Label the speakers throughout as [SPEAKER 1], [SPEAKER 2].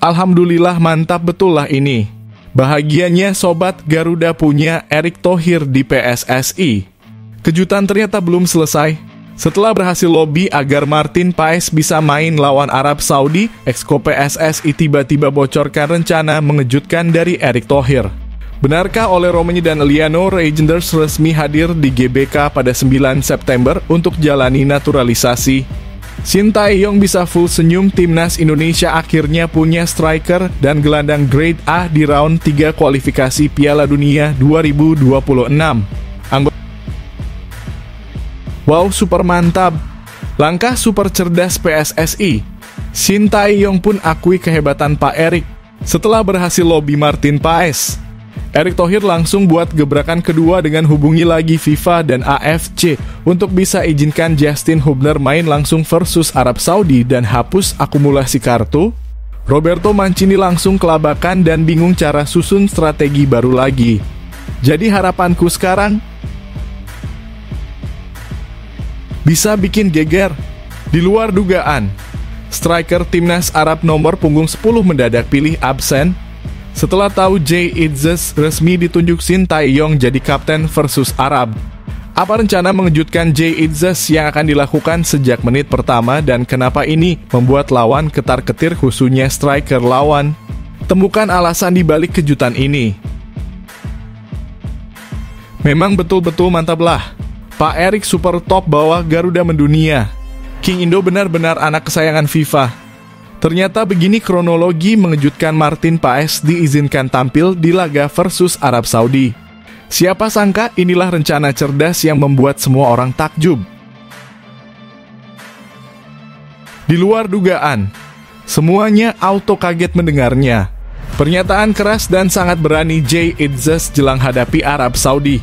[SPEAKER 1] Alhamdulillah, mantap betul lah ini. Bahagianya Sobat Garuda punya Erick Thohir di PSSI. Kejutan ternyata belum selesai. Setelah berhasil lobby agar Martin Paes bisa main lawan Arab Saudi, Exco PSSI tiba-tiba bocorkan rencana mengejutkan dari Erick Thohir. Benarkah Ole Romeni dan Liano Reijnders resmi hadir di GBK pada 9 September untuk jalani naturalisasi? Shin Tae-yong bisa full senyum, timnas Indonesia akhirnya punya striker dan gelandang grade A di round 3 kualifikasi Piala Dunia 2026. Wow, super mantap. Langkah super cerdas PSSI. Shin Tae-yong pun akui kehebatan Pak Erick. Setelah berhasil lobby Martin Paes, Erick Thohir langsung buat gebrakan kedua dengan hubungi lagi FIFA dan AFC untuk bisa izinkan Justin Hubner main langsung versus Arab Saudi dan hapus akumulasi kartu. Roberto Mancini langsung kelabakan dan bingung cara susun strategi baru lagi. Jadi harapanku sekarang bisa bikin geger. Di luar dugaan, striker timnas Arab nomor punggung 10 mendadak pilih absen setelah tahu Jay Itzes resmi ditunjuk Shin Tae-yong jadi kapten versus Arab. Apa rencana mengejutkan Jay Itzes yang akan dilakukan sejak menit pertama dan kenapa ini membuat lawan ketar-ketir khususnya striker lawan? Temukan alasan di balik kejutan ini. Memang betul-betul mantap lah. Pak Erick super top bawa Garuda mendunia. King Indo benar-benar anak kesayangan FIFA. Ternyata begini kronologi mengejutkan Martin Paes diizinkan tampil di laga versus Arab Saudi. Siapa sangka inilah rencana cerdas yang membuat semua orang takjub. Di luar dugaan, semuanya auto kaget mendengarnya. Pernyataan keras dan sangat berani Jay Itzes jelang hadapi Arab Saudi.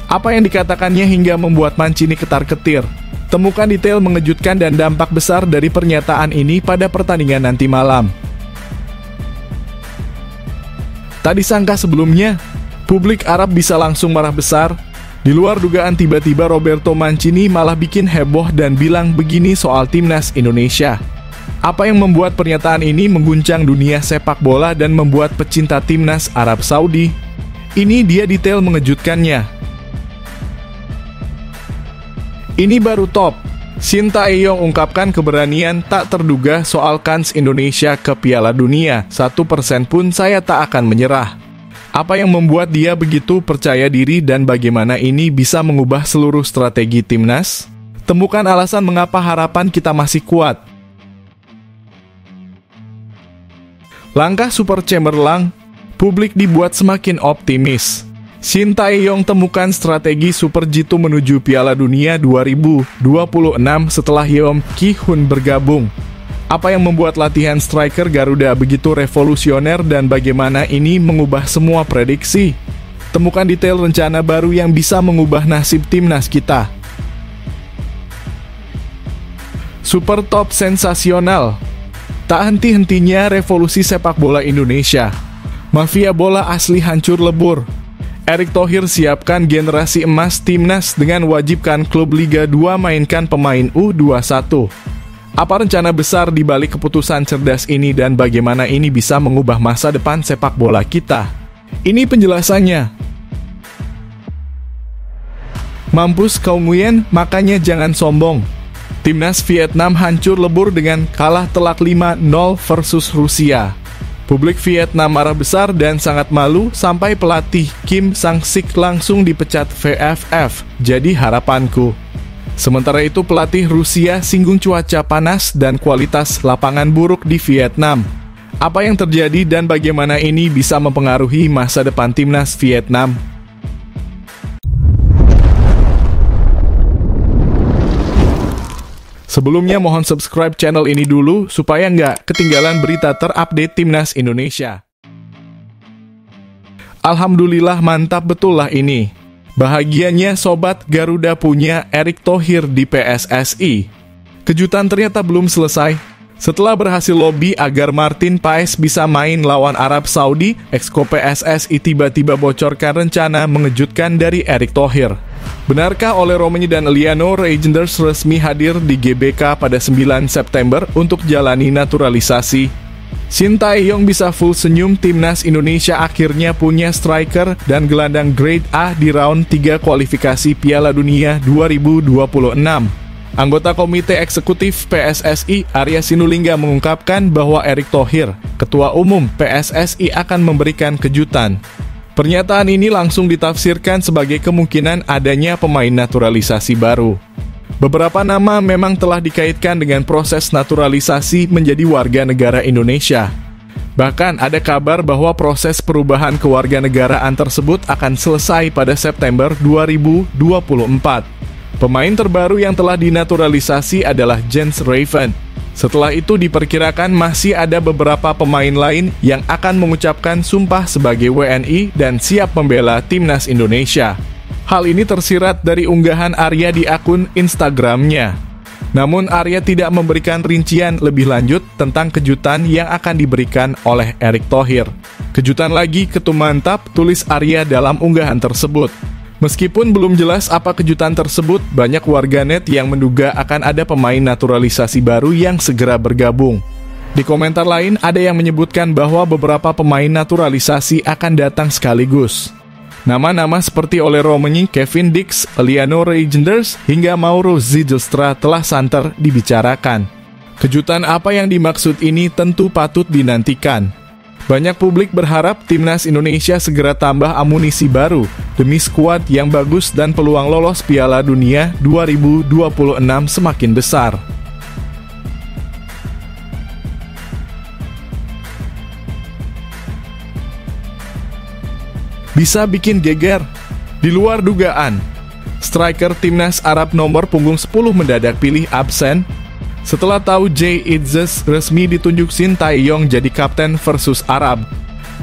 [SPEAKER 1] Apa yang dikatakannya hingga membuat Mancini ketar-ketir. Temukan detail mengejutkan dan dampak besar dari pernyataan ini pada pertandingan nanti malam. Tak disangka sebelumnya, publik Arab bisa langsung marah besar. Di luar dugaan tiba-tiba Roberto Mancini malah bikin heboh dan bilang begini soal timnas Indonesia. Apa yang membuat pernyataan ini mengguncang dunia sepak bola dan membuat pecinta timnas Arab Saudi? Ini dia detail mengejutkannya. Ini baru top. Shin Tae-yong ungkapkan keberanian tak terduga soal kans Indonesia ke Piala Dunia. 1% pun saya tak akan menyerah. Apa yang membuat dia begitu percaya diri dan bagaimana ini bisa mengubah seluruh strategi timnas? Temukan alasan mengapa harapan kita masih kuat. Langkah super cemerlang, publik dibuat semakin optimis. Shin Tae-yong temukan strategi super jitu menuju Piala Dunia 2026 setelah Yeom Ki-hun bergabung. Apa yang membuat latihan striker Garuda begitu revolusioner dan bagaimana ini mengubah semua prediksi? Temukan detail rencana baru yang bisa mengubah nasib timnas kita. Super top sensasional. Tak henti-hentinya revolusi sepak bola Indonesia. Mafia bola asli hancur lebur. Erick Thohir siapkan generasi emas timnas dengan wajibkan klub Liga 2 mainkan pemain U21. Apa rencana besar di balik keputusan cerdas ini dan bagaimana ini bisa mengubah masa depan sepak bola kita? Ini penjelasannya. Mampus kau Nguyen, makanya jangan sombong. Timnas Vietnam hancur lebur dengan kalah telak 5-0 versus Rusia. Publik Vietnam marah besar dan sangat malu sampai pelatih Kim Sang-sik langsung dipecat VFF. Jadi harapanku. Sementara itu pelatih Rusia singgung cuaca panas dan kualitas lapangan buruk di Vietnam. Apa yang terjadi dan bagaimana ini bisa mempengaruhi masa depan timnas Vietnam? Sebelumnya mohon subscribe channel ini dulu supaya nggak ketinggalan berita terupdate timnas Indonesia. Alhamdulillah, mantap betul lah ini. Bahagianya Sobat Garuda punya Erick Thohir di PSSI. Kejutan ternyata belum selesai. Setelah berhasil lobby agar Martin Paes bisa main lawan Arab Saudi, Exco PSSI tiba-tiba bocorkan rencana mengejutkan dari Erick Thohir. Benarkah Ole Romeni dan Liano Reijnders resmi hadir di GBK pada 9 September untuk jalani naturalisasi? Shin Tae-yong bisa full senyum, timnas Indonesia akhirnya punya striker dan gelandang grade A di round 3 kualifikasi Piala Dunia 2026. Anggota Komite Eksekutif PSSI Arya Sinulinga mengungkapkan bahwa Erick Thohir, Ketua Umum PSSI, akan memberikan kejutan. Pernyataan ini langsung ditafsirkan sebagai kemungkinan adanya pemain naturalisasi baru. Beberapa nama memang telah dikaitkan dengan proses naturalisasi menjadi warga negara Indonesia. Bahkan ada kabar bahwa proses perubahan kewarganegaraan tersebut akan selesai pada September 2024. Pemain terbaru yang telah dinaturalisasi adalah Jens Raven. Setelah itu diperkirakan masih ada beberapa pemain lain yang akan mengucapkan sumpah sebagai WNI dan siap membela timnas Indonesia. Hal ini tersirat dari unggahan Arya di akun Instagramnya. Namun Arya tidak memberikan rincian lebih lanjut tentang kejutan yang akan diberikan oleh Erick Thohir. Kejutan lagi ketum mantap, tulis Arya dalam unggahan tersebut. Meskipun belum jelas apa kejutan tersebut, banyak warganet yang menduga akan ada pemain naturalisasi baru yang segera bergabung. Di komentar lain, ada yang menyebutkan bahwa beberapa pemain naturalisasi akan datang sekaligus. Nama-nama seperti Ole Romani, Kevin Dix, Eliano Reijnders, hingga Mauro Zijlstra telah santer dibicarakan. Kejutan apa yang dimaksud ini tentu patut dinantikan. Banyak publik berharap timnas Indonesia segera tambah amunisi baru demi skuad yang bagus dan peluang lolos Piala Dunia 2026 semakin besar. Bisa bikin geger. Di luar dugaan, striker timnas Arab nomor punggung 10 mendadak pilih absen setelah tahu Jay Itzes resmi ditunjuk Shin Tae-yong jadi kapten versus Arab.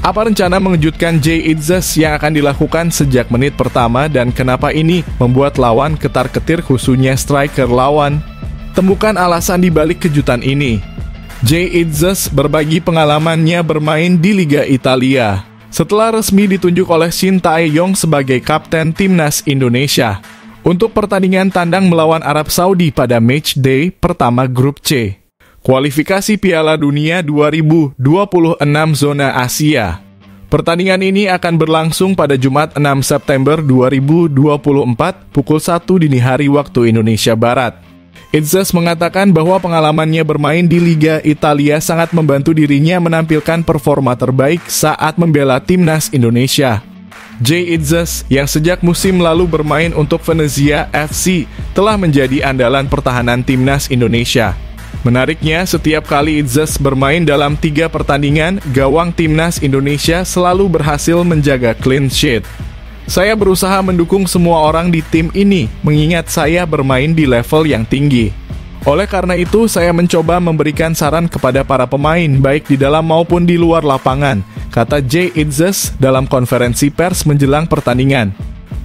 [SPEAKER 1] Apa rencana mengejutkan Jay Itzes yang akan dilakukan sejak menit pertama dan kenapa ini membuat lawan ketar-ketir, khususnya striker lawan? Temukan alasan di balik kejutan ini. Jay Itzes berbagi pengalamannya bermain di Liga Italia setelah resmi ditunjuk oleh Shin Tae-yong sebagai kapten timnas Indonesia untuk pertandingan tandang melawan Arab Saudi pada match day pertama grup C. Kualifikasi Piala Dunia 2026 zona Asia. Pertandingan ini akan berlangsung pada Jumat 6 September 2024 pukul 1 dini hari waktu Indonesia Barat. Itzes mengatakan bahwa pengalamannya bermain di Liga Italia sangat membantu dirinya menampilkan performa terbaik saat membela timnas Indonesia. Jay Itzes yang sejak musim lalu bermain untuk Venezia FC telah menjadi andalan pertahanan timnas Indonesia. Menariknya, setiap kali Itzes bermain dalam 3 pertandingan, gawang timnas Indonesia selalu berhasil menjaga clean sheet. Saya berusaha mendukung semua orang di tim ini, mengingat saya bermain di level yang tinggi. Oleh karena itu, saya mencoba memberikan saran kepada para pemain, baik di dalam maupun di luar lapangan, kata Jay Itzes dalam konferensi pers menjelang pertandingan.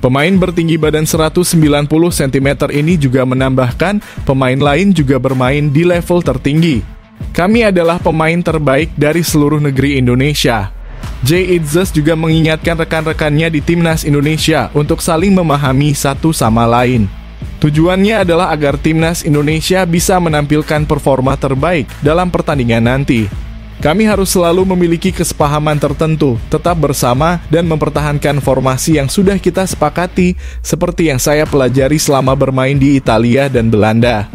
[SPEAKER 1] Pemain bertinggi badan 190 cm ini juga menambahkan, pemain lain juga bermain di level tertinggi. Kami adalah pemain terbaik dari seluruh negeri Indonesia. Jay Itzes juga mengingatkan rekan-rekannya di timnas Indonesia untuk saling memahami satu sama lain. Tujuannya adalah agar timnas Indonesia bisa menampilkan performa terbaik dalam pertandingan nanti. Kami harus selalu memiliki kesepahaman tertentu, tetap bersama, dan mempertahankan formasi yang sudah kita sepakati, seperti yang saya pelajari selama bermain di Italia dan Belanda.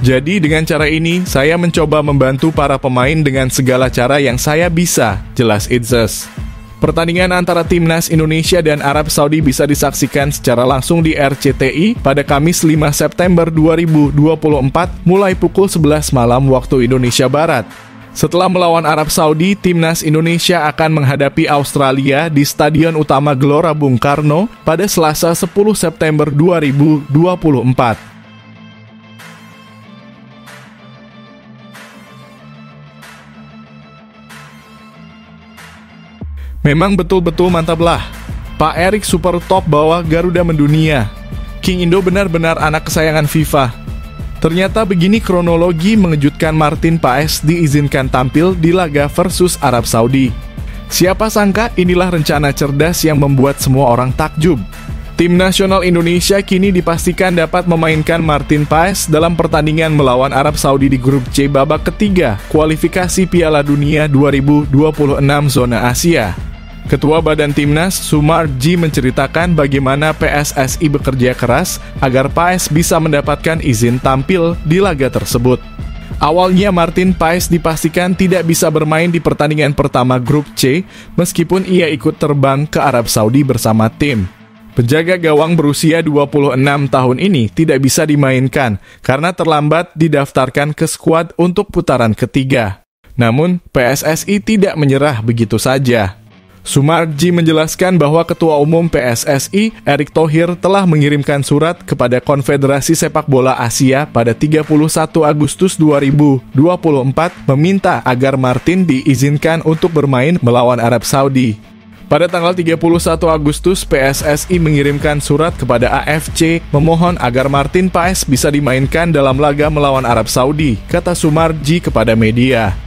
[SPEAKER 1] Jadi dengan cara ini, saya mencoba membantu para pemain dengan segala cara yang saya bisa, jelas Itzes. Pertandingan antara timnas Indonesia dan Arab Saudi bisa disaksikan secara langsung di RCTI pada Kamis 5 September 2024 mulai pukul 11 malam waktu Indonesia Barat. Setelah melawan Arab Saudi, timnas Indonesia akan menghadapi Australia di Stadion Utama Gelora Bung Karno pada Selasa 10 September 2024. Memang betul-betul mantap lah. Pak Erick super top bawa Garuda mendunia. King Indo benar-benar anak kesayangan FIFA. Ternyata begini kronologi mengejutkan Martin Paes diizinkan tampil di laga versus Arab Saudi. Siapa sangka inilah rencana cerdas yang membuat semua orang takjub. Tim nasional Indonesia kini dipastikan dapat memainkan Martin Paes dalam pertandingan melawan Arab Saudi di grup C babak ketiga kualifikasi Piala Dunia 2026 zona Asia. Ketua Badan Timnas Sumarji menceritakan bagaimana PSSI bekerja keras agar Paes bisa mendapatkan izin tampil di laga tersebut. Awalnya Martin Paes dipastikan tidak bisa bermain di pertandingan pertama grup C meskipun ia ikut terbang ke Arab Saudi bersama tim. Penjaga gawang berusia 26 tahun ini tidak bisa dimainkan karena terlambat didaftarkan ke skuad untuk putaran ketiga. Namun, PSSI tidak menyerah begitu saja. Sumarji menjelaskan bahwa Ketua Umum PSSI, Erick Thohir, telah mengirimkan surat kepada Konfederasi Sepak Bola Asia pada 31 Agustus 2024 meminta agar Martin diizinkan untuk bermain melawan Arab Saudi. Pada tanggal 31 Agustus, PSSI mengirimkan surat kepada AFC memohon agar Martin Paes bisa dimainkan dalam laga melawan Arab Saudi, kata Sumarji kepada media.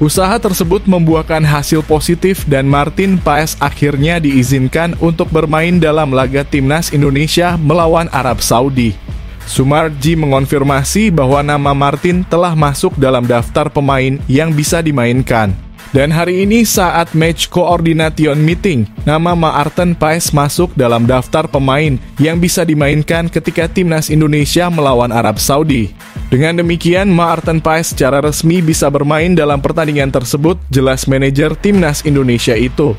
[SPEAKER 1] Usaha tersebut membuahkan hasil positif dan Martin Paes akhirnya diizinkan untuk bermain dalam laga Timnas Indonesia melawan Arab Saudi. Sumarji mengonfirmasi bahwa nama Martin telah masuk dalam daftar pemain yang bisa dimainkan. Dan hari ini saat match coordination meeting, nama Maarten Paes masuk dalam daftar pemain yang bisa dimainkan ketika Timnas Indonesia melawan Arab Saudi. Dengan demikian, Maarten Paes secara resmi bisa bermain dalam pertandingan tersebut, jelas manajer Timnas Indonesia itu.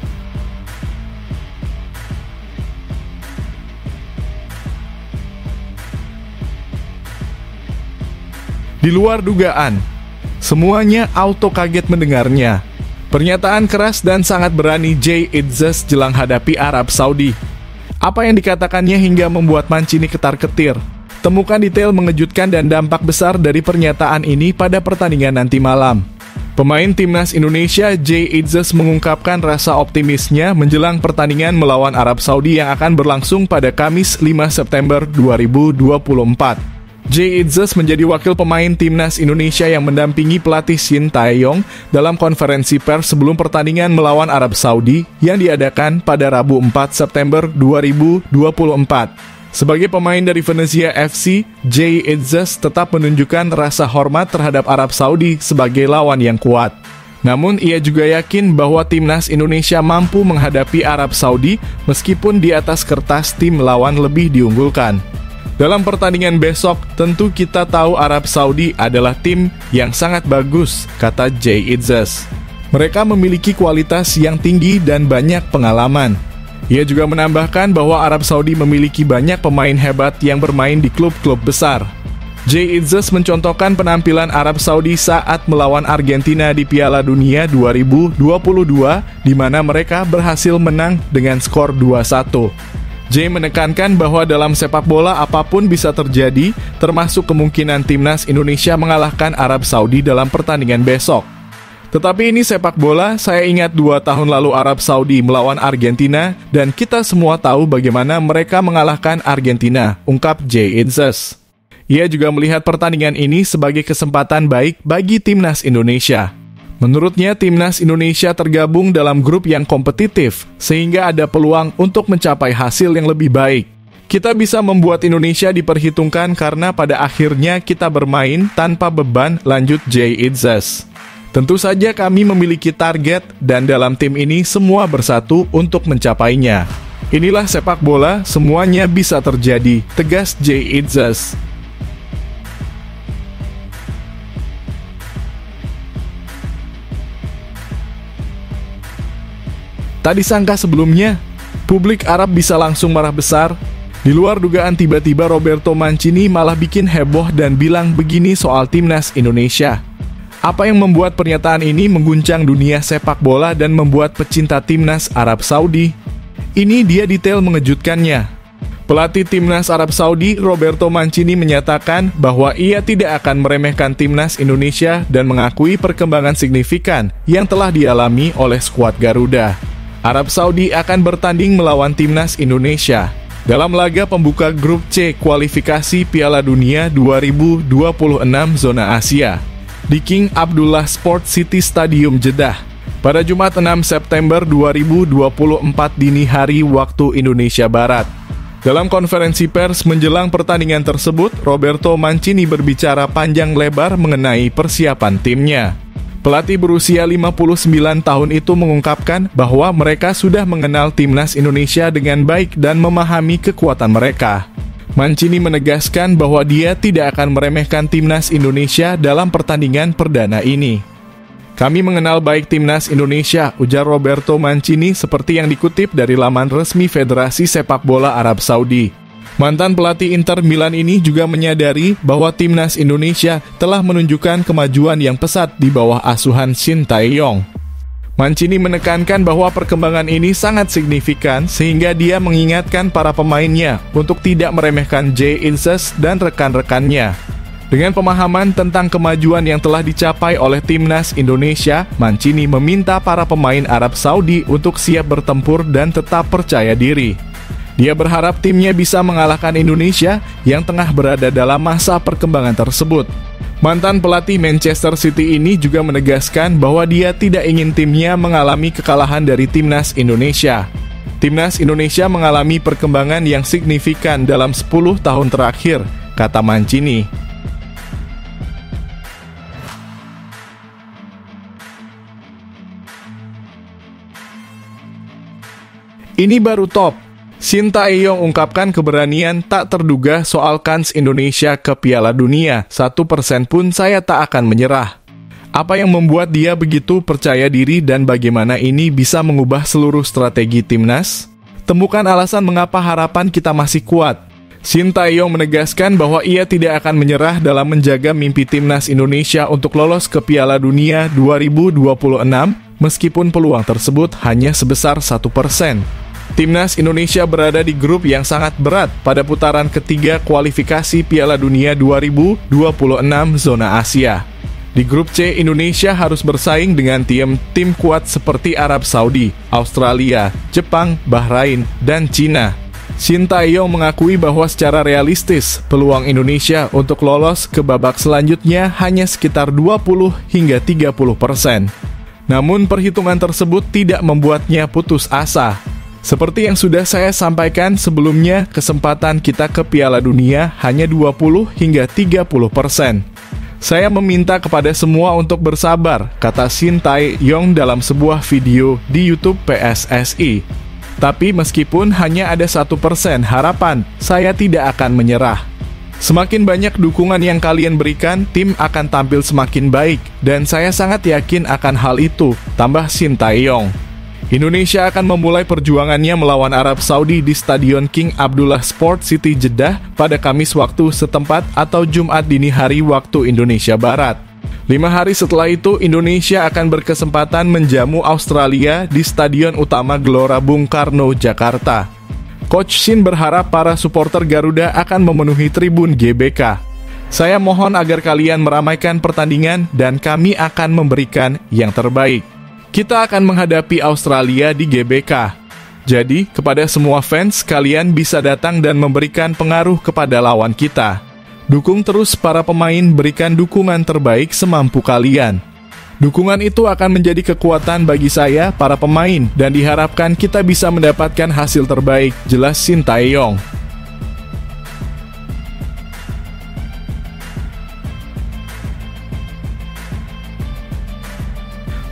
[SPEAKER 1] Di luar dugaan, semuanya auto kaget mendengarnya. Pernyataan keras dan sangat berani Jay Itzes jelang hadapi Arab Saudi. Apa yang dikatakannya hingga membuat Mancini ketar-ketir? Temukan detail mengejutkan dan dampak besar dari pernyataan ini pada pertandingan nanti malam. Pemain Timnas Indonesia Jay Itzes mengungkapkan rasa optimisnya menjelang pertandingan melawan Arab Saudi yang akan berlangsung pada Kamis 5 September 2024. Jay Itzes menjadi wakil pemain Timnas Indonesia yang mendampingi pelatih Shin Tae-yong dalam konferensi pers sebelum pertandingan melawan Arab Saudi yang diadakan pada Rabu 4 September 2024. Sebagai pemain dari Venezia FC, Jay Itzes tetap menunjukkan rasa hormat terhadap Arab Saudi sebagai lawan yang kuat. Namun ia juga yakin bahwa Timnas Indonesia mampu menghadapi Arab Saudi meskipun di atas kertas tim lawan lebih diunggulkan. Dalam pertandingan besok, tentu kita tahu Arab Saudi adalah tim yang sangat bagus, kata Jay Itzes. Mereka memiliki kualitas yang tinggi dan banyak pengalaman. Ia juga menambahkan bahwa Arab Saudi memiliki banyak pemain hebat yang bermain di klub-klub besar. Jay Itzes mencontohkan penampilan Arab Saudi saat melawan Argentina di Piala Dunia 2022, di mana mereka berhasil menang dengan skor 2-1. Jay menekankan bahwa dalam sepak bola apapun bisa terjadi, termasuk kemungkinan Timnas Indonesia mengalahkan Arab Saudi dalam pertandingan besok. Tetapi ini sepak bola, saya ingat 2 tahun lalu Arab Saudi melawan Argentina, dan kita semua tahu bagaimana mereka mengalahkan Argentina, ungkap Jay Itzes. Ia juga melihat pertandingan ini sebagai kesempatan baik bagi Timnas Indonesia. Menurutnya, Timnas Indonesia tergabung dalam grup yang kompetitif, sehingga ada peluang untuk mencapai hasil yang lebih baik. Kita bisa membuat Indonesia diperhitungkan karena pada akhirnya kita bermain tanpa beban, lanjut Jay Itzes. Tentu saja kami memiliki target dan dalam tim ini semua bersatu untuk mencapainya. Inilah sepak bola, semuanya bisa terjadi, tegas Jay Itzes. Tak disangka sebelumnya, publik Arab bisa langsung marah besar. Di luar dugaan, tiba-tiba Roberto Mancini malah bikin heboh dan bilang begini soal Timnas Indonesia. Apa yang membuat pernyataan ini mengguncang dunia sepak bola dan membuat pecinta Timnas Arab Saudi? Ini dia detail mengejutkannya. Pelatih Timnas Arab Saudi, Roberto Mancini, menyatakan bahwa ia tidak akan meremehkan Timnas Indonesia dan mengakui perkembangan signifikan yang telah dialami oleh skuad Garuda. Arab Saudi akan bertanding melawan Timnas Indonesia dalam laga pembuka grup C kualifikasi Piala Dunia 2026 zona Asia di King Abdullah Sport City Stadium Jeddah pada Jumat 6 September 2024 dini hari waktu Indonesia Barat. Dalam konferensi pers menjelang pertandingan tersebut, Roberto Mancini berbicara panjang lebar mengenai persiapan timnya. Pelatih berusia 59 tahun itu mengungkapkan bahwa mereka sudah mengenal timnas Indonesia dengan baik dan memahami kekuatan mereka. Mancini menegaskan bahwa dia tidak akan meremehkan timnas Indonesia dalam pertandingan perdana ini. Kami mengenal baik timnas Indonesia, ujar Roberto Mancini seperti yang dikutip dari laman resmi Federasi Sepak Bola Arab Saudi. Mantan pelatih Inter Milan ini juga menyadari bahwa timnas Indonesia telah menunjukkan kemajuan yang pesat di bawah asuhan Shin Tae-yong. Mancini menekankan bahwa perkembangan ini sangat signifikan sehingga dia mengingatkan para pemainnya untuk tidak meremehkan Jay Inces dan rekan-rekannya. Dengan pemahaman tentang kemajuan yang telah dicapai oleh timnas Indonesia, Mancini meminta para pemain Arab Saudi untuk siap bertempur dan tetap percaya diri. Dia berharap timnya bisa mengalahkan Indonesia yang tengah berada dalam masa perkembangan tersebut. Mantan pelatih Manchester City ini juga menegaskan bahwa dia tidak ingin timnya mengalami kekalahan dari timnas Indonesia. Timnas Indonesia mengalami perkembangan yang signifikan dalam 10 tahun terakhir, kata Mancini. Ini baru top. Shin Tae-yong ungkapkan keberanian tak terduga soal kans Indonesia ke Piala Dunia. 1% pun saya tak akan menyerah. Apa yang membuat dia begitu percaya diri dan bagaimana ini bisa mengubah seluruh strategi timnas? Temukan alasan mengapa harapan kita masih kuat. Shin Tae-yong menegaskan bahwa ia tidak akan menyerah dalam menjaga mimpi timnas Indonesia untuk lolos ke Piala Dunia 2026 meskipun peluang tersebut hanya sebesar 1%. Timnas Indonesia berada di grup yang sangat berat pada putaran ketiga kualifikasi Piala Dunia 2026 zona Asia. Di grup C, Indonesia harus bersaing dengan tim kuat seperti Arab Saudi, Australia, Jepang, Bahrain, dan Cina. Shin Tae-yong mengakui bahwa secara realistis, peluang Indonesia untuk lolos ke babak selanjutnya hanya sekitar 20 hingga 30%. Namun perhitungan tersebut tidak membuatnya putus asa. Seperti yang sudah saya sampaikan sebelumnya, kesempatan kita ke Piala Dunia hanya 20 hingga 30%. Saya meminta kepada semua untuk bersabar, kata Shin Tae-yong dalam sebuah video di YouTube PSSI. Tapi meskipun hanya ada 1% harapan, saya tidak akan menyerah. Semakin banyak dukungan yang kalian berikan, tim akan tampil semakin baik, dan saya sangat yakin akan hal itu, tambah Shin Tae-yong. Indonesia akan memulai perjuangannya melawan Arab Saudi di Stadion King Abdullah Sport City Jeddah pada Kamis waktu setempat atau Jumat dini hari waktu Indonesia Barat. 5 hari setelah itu, Indonesia akan berkesempatan menjamu Australia di Stadion Utama Gelora Bung Karno, Jakarta. Coach Shin berharap para supporter Garuda akan memenuhi tribun GBK. Saya mohon agar kalian meramaikan pertandingan dan kami akan memberikan yang terbaik. Kita akan menghadapi Australia di GBK. Jadi, kepada semua fans, kalian bisa datang dan memberikan pengaruh kepada lawan kita. Dukung terus para pemain, berikan dukungan terbaik semampu kalian. Dukungan itu akan menjadi kekuatan bagi saya, para pemain, dan diharapkan kita bisa mendapatkan hasil terbaik, jelas Shin Tae-yong.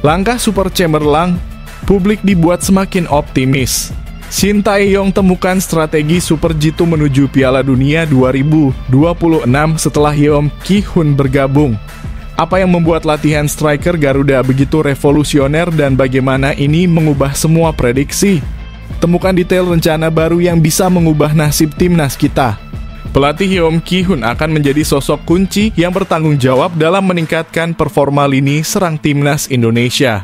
[SPEAKER 1] Langkah super cemerlang, publik dibuat semakin optimis. Shin Tae-yong temukan strategi super jitu menuju Piala Dunia 2026 setelah Yeom Ki-hun bergabung. Apa yang membuat latihan striker Garuda begitu revolusioner dan bagaimana ini mengubah semua prediksi? Temukan detail rencana baru yang bisa mengubah nasib timnas kita. Pelatih Yeom Ki-hun akan menjadi sosok kunci yang bertanggung jawab dalam meningkatkan performa lini serang timnas Indonesia.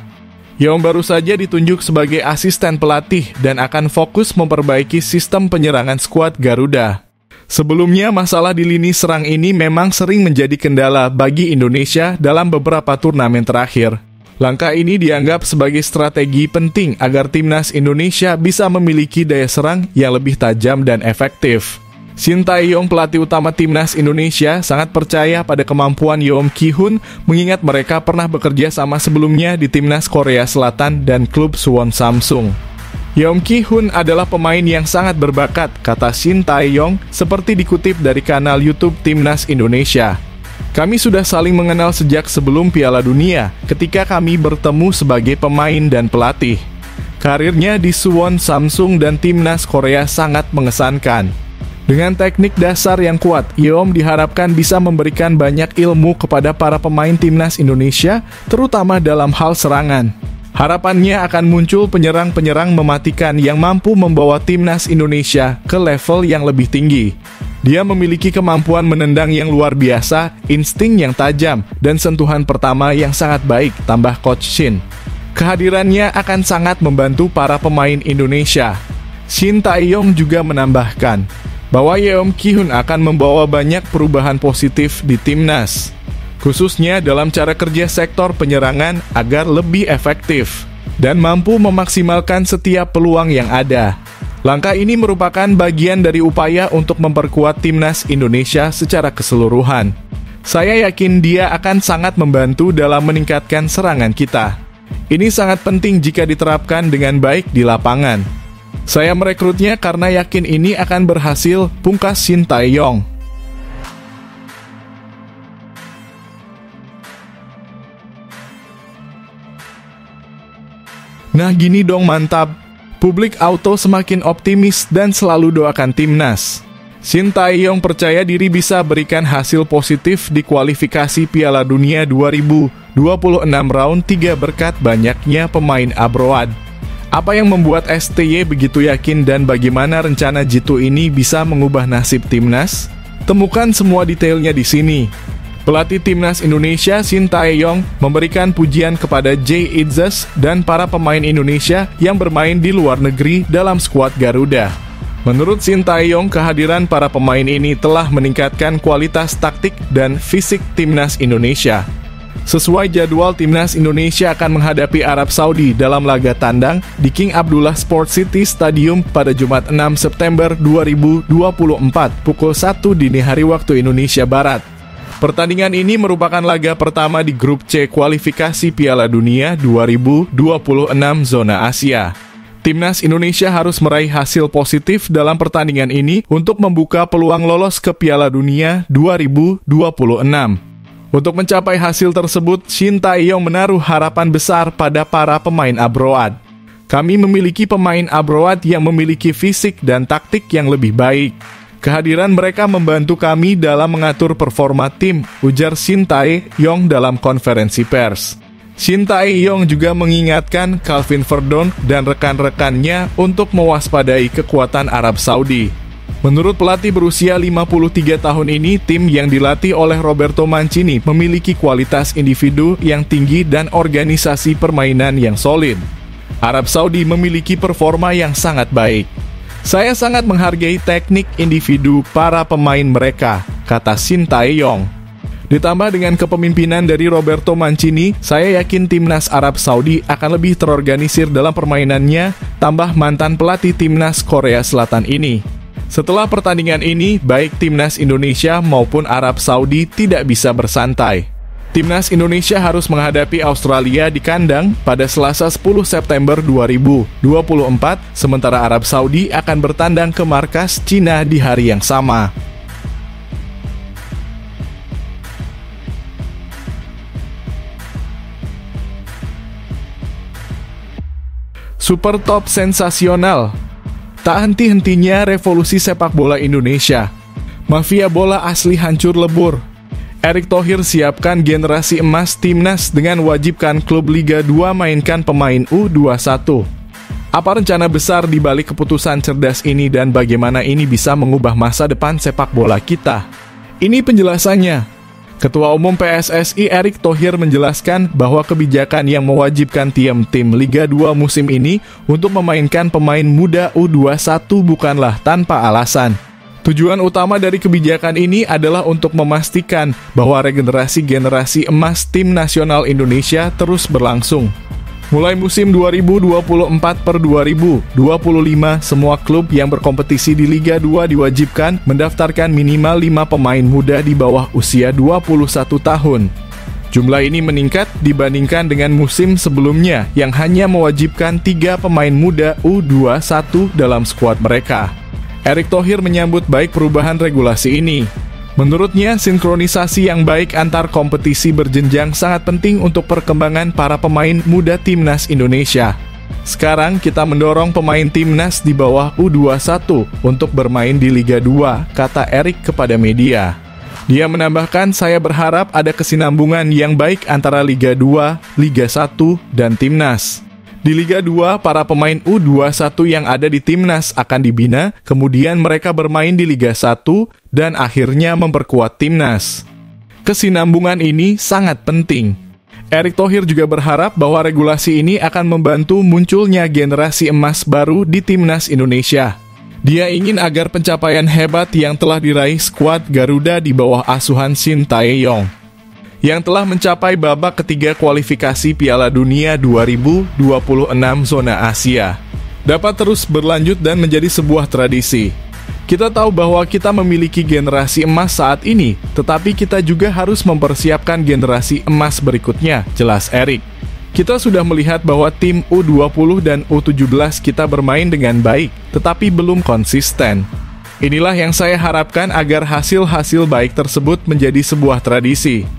[SPEAKER 1] Yeom baru saja ditunjuk sebagai asisten pelatih dan akan fokus memperbaiki sistem penyerangan skuad Garuda. Sebelumnya, masalah di lini serang ini memang sering menjadi kendala bagi Indonesia dalam beberapa turnamen terakhir. Langkah ini dianggap sebagai strategi penting agar timnas Indonesia bisa memiliki daya serang yang lebih tajam dan efektif. Shin Tae-yong, pelatih utama timnas Indonesia, sangat percaya pada kemampuan Yeom Ki-hun mengingat mereka pernah bekerja sama sebelumnya di timnas Korea Selatan dan klub Suwon Samsung. Yeom Ki-hun adalah pemain yang sangat berbakat, kata Shin Tae-yong, seperti dikutip dari kanal YouTube Timnas Indonesia. Kami sudah saling mengenal sejak sebelum Piala Dunia, ketika kami bertemu sebagai pemain dan pelatih. Karirnya di Suwon Samsung dan Timnas Korea sangat mengesankan. Dengan teknik dasar yang kuat, Yeom diharapkan bisa memberikan banyak ilmu kepada para pemain Timnas Indonesia, terutama dalam hal serangan. Harapannya akan muncul penyerang-penyerang mematikan yang mampu membawa Timnas Indonesia ke level yang lebih tinggi. Dia memiliki kemampuan menendang yang luar biasa, insting yang tajam, dan sentuhan pertama yang sangat baik, tambah Coach Shin. Kehadirannya akan sangat membantu para pemain Indonesia. Shin Tae-yong juga menambahkan bahwa Yeom Ki-hun akan membawa banyak perubahan positif di Timnas, khususnya dalam cara kerja sektor penyerangan agar lebih efektif dan mampu memaksimalkan setiap peluang yang ada. Langkah ini merupakan bagian dari upaya untuk memperkuat Timnas Indonesia secara keseluruhan. Saya yakin dia akan sangat membantu dalam meningkatkan serangan kita. Ini sangat penting jika diterapkan dengan baik di lapangan. Saya merekrutnya karena yakin ini akan berhasil, pungkas Shin Tae-yong. Nah gini dong mantap. Publik auto semakin optimis dan selalu doakan Timnas. Shin Tae-yong percaya diri bisa berikan hasil positif di kualifikasi Piala Dunia 2026 round 3 berkat banyaknya pemain abroad. Apa yang membuat STY begitu yakin dan bagaimana rencana Jitu ini bisa mengubah nasib Timnas? Temukan semua detailnya di sini. Pelatih Timnas Indonesia Shin Tae-yong memberikan pujian kepada Jay Itzes dan para pemain Indonesia yang bermain di luar negeri dalam skuad Garuda. Menurut Shin Tae-yong, kehadiran para pemain ini telah meningkatkan kualitas taktik dan fisik Timnas Indonesia. Sesuai jadwal, Timnas Indonesia akan menghadapi Arab Saudi dalam laga tandang di King Abdullah Sports City Stadium pada Jumat 6 September 2024 pukul 1 dini hari waktu Indonesia Barat. Pertandingan ini merupakan laga pertama di grup C kualifikasi Piala Dunia 2026 zona Asia. Timnas Indonesia harus meraih hasil positif dalam pertandingan ini untuk membuka peluang lolos ke Piala Dunia 2026. Untuk mencapai hasil tersebut, Shin Tae-yong menaruh harapan besar pada para pemain abroad. Kami memiliki pemain abroad yang memiliki fisik dan taktik yang lebih baik. Kehadiran mereka membantu kami dalam mengatur performa tim, ujar Shin Tae-yong dalam konferensi pers. Shin Tae-yong juga mengingatkan Calvin Verdon dan rekan-rekannya untuk mewaspadai kekuatan Arab Saudi. Menurut pelatih berusia 53 tahun ini, tim yang dilatih oleh Roberto Mancini memiliki kualitas individu yang tinggi dan organisasi permainan yang solid. Arab Saudi memiliki performa yang sangat baik. Saya sangat menghargai teknik individu para pemain mereka, kata Shin Tae-yong. Ditambah dengan kepemimpinan dari Roberto Mancini, saya yakin Timnas Arab Saudi akan lebih terorganisir dalam permainannya, tambah mantan pelatih Timnas Korea Selatan ini. Setelah pertandingan ini, baik Timnas Indonesia maupun Arab Saudi tidak bisa bersantai. Timnas Indonesia harus menghadapi Australia di kandang pada Selasa 10 September 2024, sementara Arab Saudi akan bertandang ke markas Cina di hari yang sama. Super top sensasional. Tak henti-hentinya revolusi sepak bola Indonesia. Mafia bola asli hancur lebur. Erick Thohir siapkan generasi emas Timnas dengan wajibkan klub Liga 2 mainkan pemain U21. Apa rencana besar di balik keputusan cerdas ini dan bagaimana ini bisa mengubah masa depan sepak bola kita? Ini penjelasannya. Ketua Umum PSSI Erick Thohir menjelaskan bahwa kebijakan yang mewajibkan tim Liga 2 musim ini untuk memainkan pemain muda U21 bukanlah tanpa alasan. Tujuan utama dari kebijakan ini adalah untuk memastikan bahwa regenerasi generasi emas tim nasional Indonesia terus berlangsung. Mulai musim 2024/2025, semua klub yang berkompetisi di Liga 2 diwajibkan mendaftarkan minimal 5 pemain muda di bawah usia 21 tahun. Jumlah ini meningkat dibandingkan dengan musim sebelumnya yang hanya mewajibkan 3 pemain muda U21 dalam skuad mereka. Erick Thohir menyambut baik perubahan regulasi ini. Menurutnya, sinkronisasi yang baik antar kompetisi berjenjang sangat penting untuk perkembangan para pemain muda timnas Indonesia. Sekarang kita mendorong pemain timnas di bawah U21 untuk bermain di Liga 2, kata Erick kepada media. Dia menambahkan, saya berharap ada kesinambungan yang baik antara Liga 2, Liga 1, dan Timnas. Di Liga 2, para pemain U21 yang ada di Timnas akan dibina, kemudian mereka bermain di Liga 1, dan akhirnya memperkuat Timnas. Kesinambungan ini sangat penting. Erick Thohir juga berharap bahwa regulasi ini akan membantu munculnya generasi emas baru di Timnas Indonesia. Dia ingin agar pencapaian hebat yang telah diraih skuad Garuda di bawah asuhan Shin Tae-yong, yang telah mencapai babak ketiga kualifikasi Piala Dunia 2026 zona Asia, dapat terus berlanjut dan menjadi sebuah tradisi. Kita tahu bahwa kita memiliki generasi emas saat ini, tetapi kita juga harus mempersiapkan generasi emas berikutnya, jelas Erick. Kita sudah melihat bahwa tim U20 dan U17 kita bermain dengan baik, tetapi belum konsisten. Inilah yang saya harapkan agar hasil-hasil baik tersebut menjadi sebuah tradisi.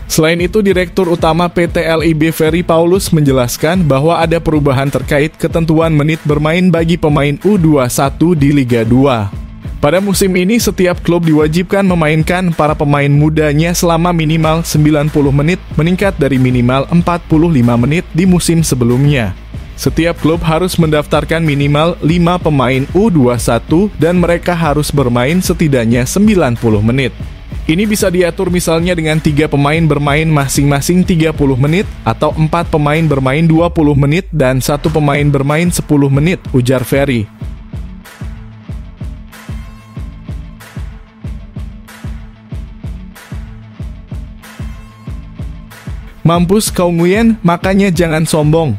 [SPEAKER 1] Selain itu, Direktur Utama PT LIB Ferry Paulus menjelaskan bahwa ada perubahan terkait ketentuan menit bermain bagi pemain U21 di Liga 2. Pada musim ini, setiap klub diwajibkan memainkan para pemain mudanya selama minimal 90 menit, meningkat dari minimal 45 menit di musim sebelumnya. Setiap klub harus mendaftarkan minimal 5 pemain U21 dan mereka harus bermain setidaknya 90 menit. Ini bisa diatur misalnya dengan 3 pemain bermain masing-masing 30 menit, atau 4 pemain bermain 20 menit dan 1 pemain bermain 10 menit, ujar Ferry. Mampus kau Nguyen, makanya jangan sombong.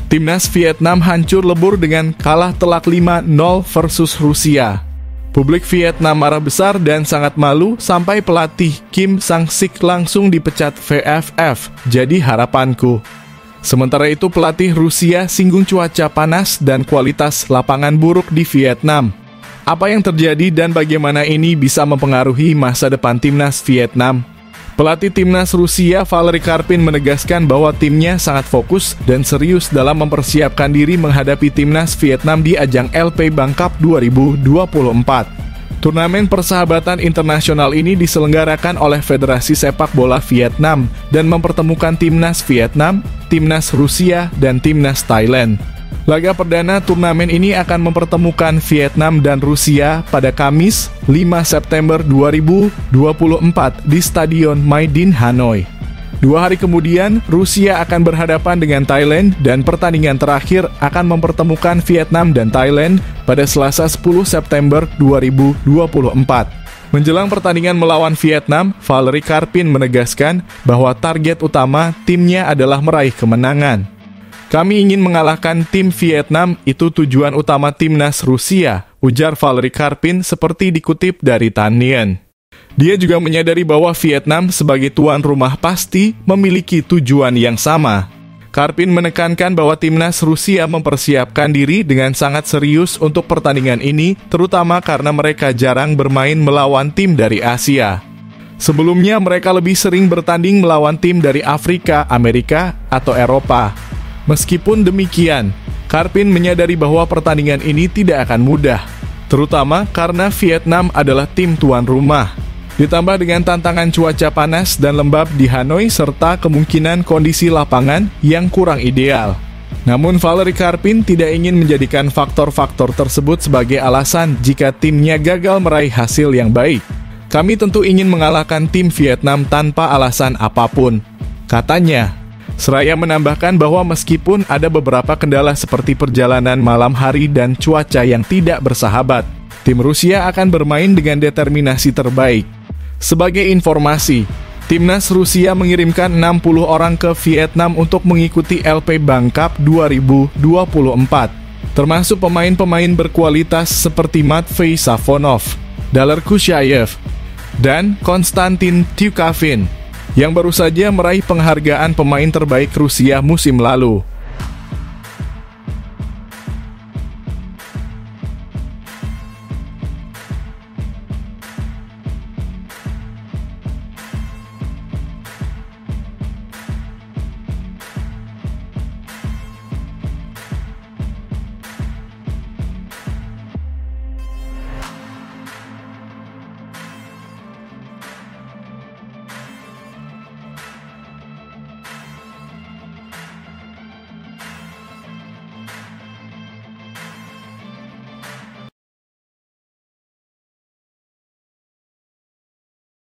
[SPEAKER 1] Timnas Vietnam hancur lebur dengan kalah telak 5-0 versus Rusia. Publik Vietnam marah besar dan sangat malu sampai pelatih Kim Sang-sik langsung dipecat VFF, jadi harapanku. Sementara itu pelatih Rusia singgung cuaca panas dan kualitas lapangan buruk di Vietnam. Apa yang terjadi dan bagaimana ini bisa mempengaruhi masa depan timnas Vietnam? Pelatih timnas Rusia Valery Karpin menegaskan bahwa timnya sangat fokus dan serius dalam mempersiapkan diri menghadapi timnas Vietnam di ajang LP Bank Cup 2024. Turnamen persahabatan internasional ini diselenggarakan oleh Federasi Sepak Bola Vietnam dan mempertemukan timnas Vietnam, timnas Rusia, dan timnas Thailand. Laga perdana turnamen ini akan mempertemukan Vietnam dan Rusia pada Kamis 5 September 2024 di Stadion My Dinh, Hanoi. 2 hari kemudian, Rusia akan berhadapan dengan Thailand dan pertandingan terakhir akan mempertemukan Vietnam dan Thailand pada Selasa 10 September 2024. Menjelang pertandingan melawan Vietnam, Valery Karpin menegaskan bahwa target utama timnya adalah meraih kemenangan. Kami ingin mengalahkan tim Vietnam, itu tujuan utama timnas Rusia, ujar Valery Karpin seperti dikutip dari Tan Nien. Dia juga menyadari bahwa Vietnam sebagai tuan rumah pasti memiliki tujuan yang sama. Karpin menekankan bahwa timnas Rusia mempersiapkan diri dengan sangat serius untuk pertandingan ini, terutama karena mereka jarang bermain melawan tim dari Asia. Sebelumnya mereka lebih sering bertanding melawan tim dari Afrika, Amerika, atau Eropa. Meskipun demikian, Karpin menyadari bahwa pertandingan ini tidak akan mudah, terutama karena Vietnam adalah tim tuan rumah. Ditambah dengan tantangan cuaca panas dan lembab di Hanoi serta kemungkinan kondisi lapangan yang kurang ideal. Namun Valery Karpin tidak ingin menjadikan faktor-faktor tersebut sebagai alasan jika timnya gagal meraih hasil yang baik. Kami tentu ingin mengalahkan tim Vietnam tanpa alasan apapun, katanya. Seraya menambahkan bahwa meskipun ada beberapa kendala seperti perjalanan malam hari dan cuaca yang tidak bersahabat, tim Rusia akan bermain dengan determinasi terbaik. Sebagai informasi, timnas Rusia mengirimkan 60 orang ke Vietnam untuk mengikuti LP Bank Cup 2024, termasuk pemain-pemain berkualitas seperti Matvei Safonov, Daler Kushayev, dan Konstantin Tyukavin. yang baru saja meraih penghargaan pemain terbaik Rusia musim lalu.